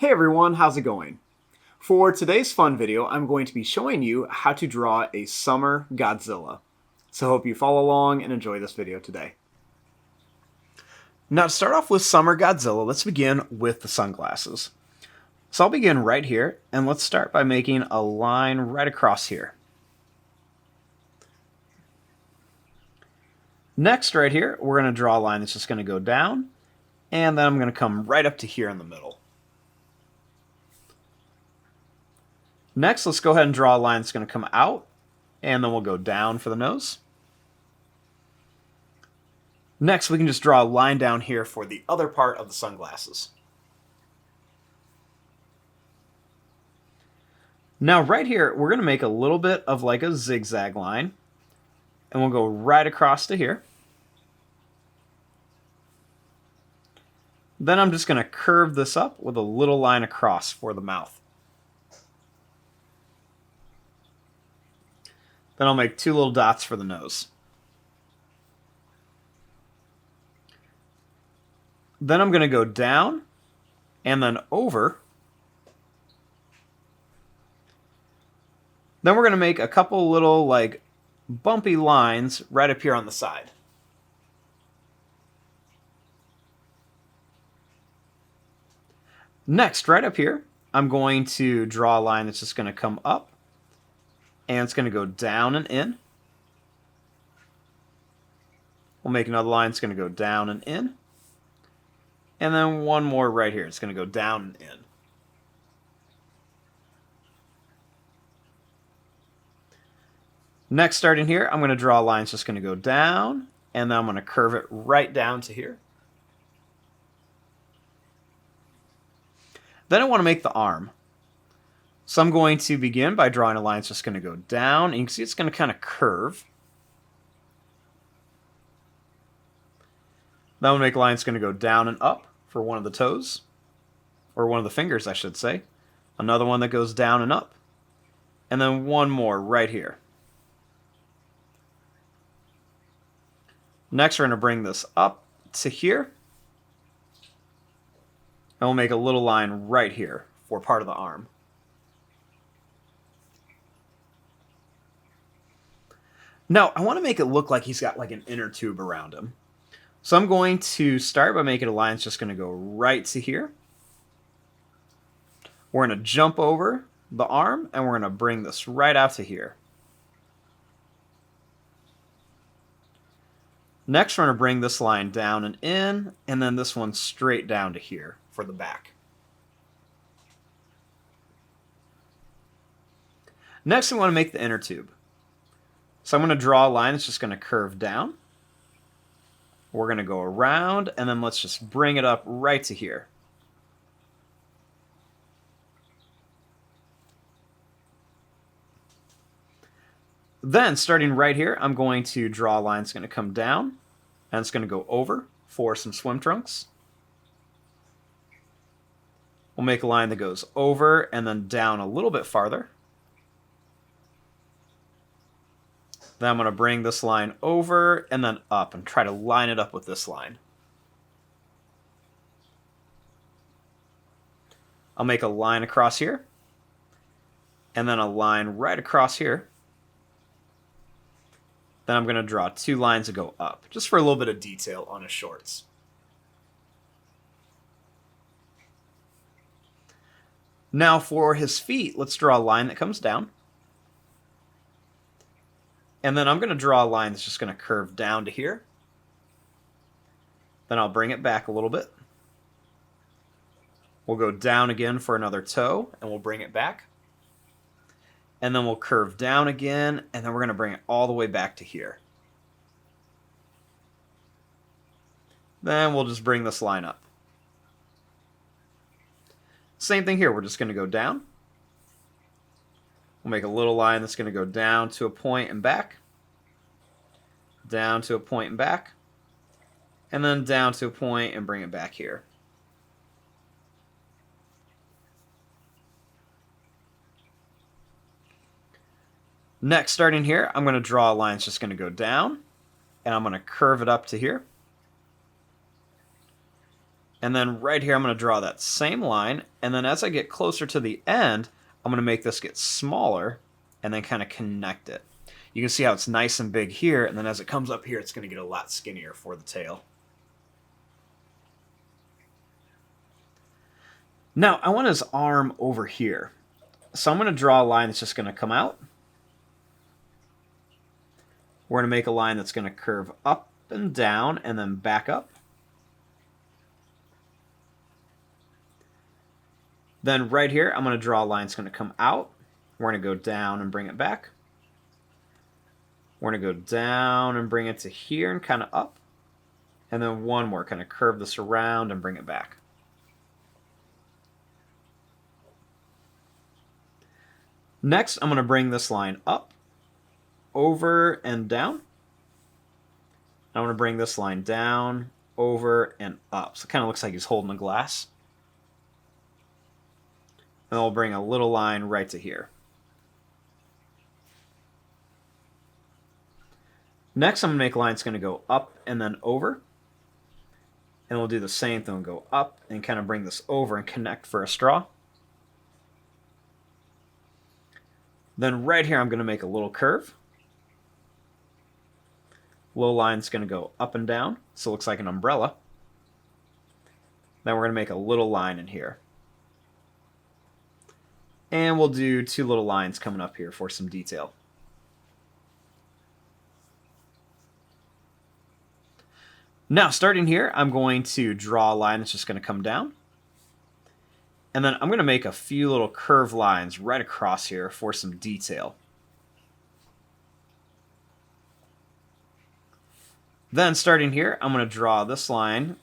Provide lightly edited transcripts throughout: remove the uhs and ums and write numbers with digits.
Hey everyone, how's it going? For today's fun video, I'm going to be showing you how to draw a Summer Godzilla. So I hope you follow along and enjoy this video today. Now to start off with Summer Godzilla, let's begin with the sunglasses. So I'll begin right here, and let's start by making a line right across here. Next, right here, we're going to draw a line that's just going to go down, and then I'm going to come right up to here in the middle. Next, let's go ahead and draw a line that's going to come out, and then we'll go down for the nose. Next, we can just draw a line down here for the other part of the sunglasses. Now right here, we're going to make a little bit of like a zigzag line, and we'll go right across to here. Then I'm just going to curve this up with a little line across for the mouth. Then I'll make two little dots for the nose. Then I'm going to go down and then over. Then we're going to make a couple little like bumpy lines right up here on the side. Next, right up here, I'm going to draw a line that's just going to come up, and it's going to go down and in. We'll make another line that's going to go down and in. And then one more right here. It's going to go down and in. Next, starting here, I'm going to draw a line that's just going to go down, and then I'm going to curve it right down to here. Then I want to make the arm. So I'm going to begin by drawing a line that's just going to go down, and you can see it's going to kind of curve. Then we'll make a line that's going to go down and up for one of the toes, or one of the fingers, I should say. Another one that goes down and up, and then one more right here. Next, we're going to bring this up to here, and we'll make a little line right here for part of the arm. Now, I want to make it look like he's got like an inner tube around him. So I'm going to start by making a line that's just going to go right to here. We're going to jump over the arm, and we're going to bring this right out to here. Next, we're going to bring this line down and in, and then this one straight down to here for the back. Next, we want to make the inner tube. So I'm going to draw a line that's just going to curve down. We're going to go around, and then let's just bring it up right to here. Then, starting right here, I'm going to draw a line that's going to come down, and it's going to go over for some swim trunks. We'll make a line that goes over and then down a little bit farther. Then I'm going to bring this line over and then up and try to line it up with this line. I'll make a line across here, and then a line right across here. Then I'm going to draw two lines that go up, just for a little bit of detail on his shorts. Now for his feet, let's draw a line that comes down. And then I'm going to draw a line that's just going to curve down to here. Then I'll bring it back a little bit. We'll go down again for another toe, and we'll bring it back. And then we'll curve down again, and then we're going to bring it all the way back to here. Then we'll just bring this line up. Same thing here, we're just going to go down. We'll make a little line that's going to go down to a point and back, down to a point and back, and then down to a point and bring it back here. Next, starting here, I'm going to draw a line that's just going to go down, and I'm going to curve it up to here. And then right here, I'm going to draw that same line. And then as I get closer to the end, I'm going to make this get smaller and then kind of connect it. You can see how it's nice and big here. And then as it comes up here, it's going to get a lot skinnier for the tail. Now, I want his arm over here. So I'm going to draw a line that's just going to come out. We're going to make a line that's going to curve up and down and then back up. Then right here, I'm going to draw a line that's going to come out. We're going to go down and bring it back. We're going to go down and bring it to here and kind of up. And then one more, kind of curve this around and bring it back. Next, I'm going to bring this line up, over, and down. I want to bring this line down, over, and up. So it kind of looks like he's holding a glass. And I'll bring a little line right to here. Next, I'm going to make a line that's going to go up and then over. And we'll do the same thing. We'll go up and kind of bring this over and connect for a straw. Then right here, I'm going to make a little curve. Little line's going to go up and down, so it looks like an umbrella. Then we're going to make a little line in here. And we'll do two little lines coming up here for some detail. Now, starting here, I'm going to draw a line that's just going to come down. And then I'm going to make a few little curved lines right across here for some detail. Then starting here, I'm going to draw this line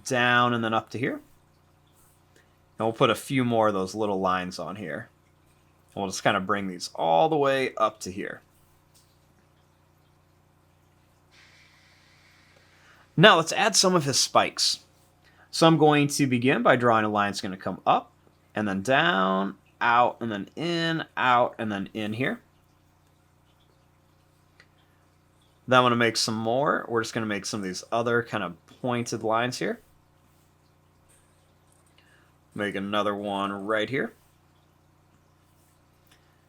down and then up to here. And we'll put a few more of those little lines on here. And we'll just kind of bring these all the way up to here. Now let's add some of his spikes. So I'm going to begin by drawing a line that's going to come up, and then down, out, and then in, out, and then in here. Then I'm going to make some more. We're just going to make some of these other kind of pointed lines here. Make another one right here.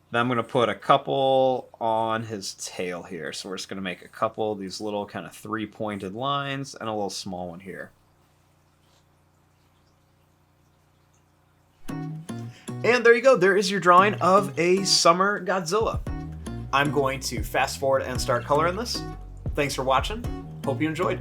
Then I'm going to put a couple on his tail here. So we're just going to make a couple of these little kind of three-pointed lines and a little small one here. And there you go. There is your drawing of a Summer Godzilla. I'm going to fast forward and start coloring this. Thanks for watching. Hope you enjoyed.